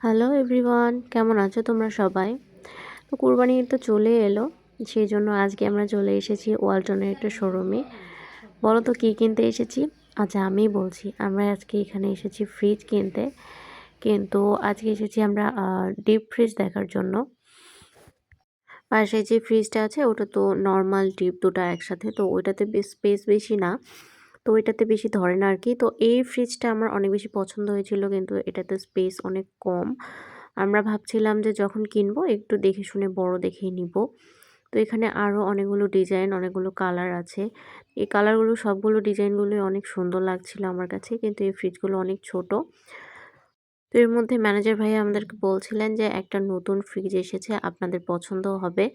Hello everyone, কেমন আছো তোমরা সবাই? তো কুরবানি ঈদ তো চলে এলো, সেই জন্য আজকে আমরা চলে এসেছি ওয়ালটনের একটা শোরুমে। বলো তো কী কিনতে এসেছি? আচ্ছা আমিই বলছি। আমরা আজকে এখানে এসেছি ফ্রিজ কিনতে, কিন্তু আজকে এসেছি আমরা ডিপ ফ্রিজ দেখার জন্য। পাশে যে ফ্রিজটা আছে ওটা তো নর্মাল ডিপ দুটো একসাথে, তো ওইটাতে স্পেস বেশি না, তো ওইটাতে বেশি ধরে না আর কি। তো এই ফ্রিজটা আমার অনেক বেশি পছন্দ হয়েছিল, কিন্তু এটাতে স্পেস অনেক কম। আমরা ভাবছিলাম যে যখন কিনবো একটু দেখে শুনে বড় দেখেই নিব। তো এখানে আরও অনেকগুলো ডিজাইন, অনেকগুলো কালার আছে। এই কালারগুলো সবগুলো ডিজাইনগুলোই অনেক সুন্দর লাগছিল আমার কাছে, কিন্তু এই ফ্রিজগুলো অনেক ছোট। তো এর মধ্যে ম্যানেজার ভাইয়া আমাদেরকে বলছিলেন যে একটা নতুন ফ্রিজ এসেছে, আপনাদের পছন্দ হবে।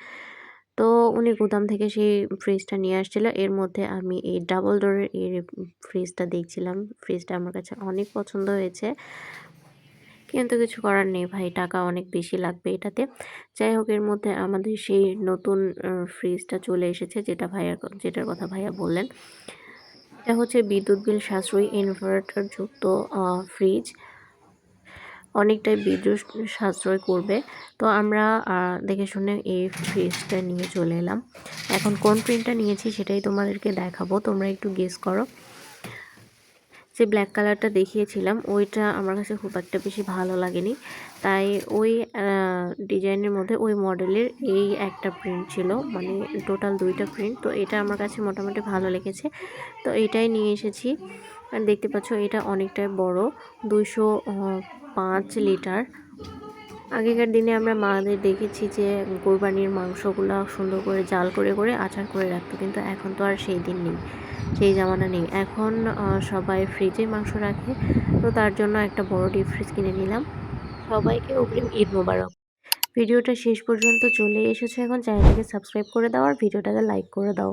তো উনি গুদাম থেকে সেই ফ্রিজটা নিয়ে আসছিল। এর মধ্যে আমি এই ডাবল ডোরের এই ফ্রিজটা দেখছিলাম। ফ্রিজটা আমার কাছে অনেক পছন্দ হয়েছে, কিন্তু কিছু করার নেই ভাই, টাকা অনেক বেশি লাগবে এটাতে। যাই হোক, এর মধ্যে আমাদের সেই নতুন ফ্রিজটা চলে এসেছে, যেটার কথা ভাইয়া বললেন। এটা হচ্ছে বিদ্যুৎ বিল সাশ্রয়ী ইনভার্টার যুক্ত ফ্রিজ। অনেকটাই বিদ্যুৎ সাশ্রয় করবে। তো আমরা দেখে শুনে এই ফ্রিজটা নিয়ে চলে এলাম। এখন কোন প্রিন্টটা নিয়েছি সেটাই তোমাদেরকে দেখাবো, তোমরা একটু গেস করো। যে ব্ল্যাক কালারটা দেখিয়েছিলাম ওইটা আমার কাছে খুব একটা বেশি ভালো লাগেনি, তাই ওই ডিজাইনের মধ্যে ওই মডেলের এই একটা প্রিন্ট ছিল, মানে টোটাল দুইটা প্রিন্ট। তো এটা আমার কাছে মোটামুটি ভালো লেগেছে, তো এটাই নিয়ে এসেছি। আর দেখতে পাচ্ছ এটা অনেকটাই বড়, 205 লিটার। আগেকার দিনে আমরা মাদের দেখেছি যে কোরবানির মাংসগুলো সুন্দর করে জাল করে করে আচার করে রাখতো, কিন্তু এখন তো আর সেই দিন নেই, সেই জামানা নেই। এখন সবাই ফ্রিজে মাংস রাখে, তো তার জন্য একটা বড় ডিপ ফ্রিজ কিনে নিলাম। সবাইকে অগ্রিম ঈদ মোবারক। ভিডিওটা শেষ পর্যন্ত চলে এসেছে, এখন চ্যানেলটাকে সাবস্ক্রাইব করে দাও আর ভিডিওটাকে লাইক করে দাও।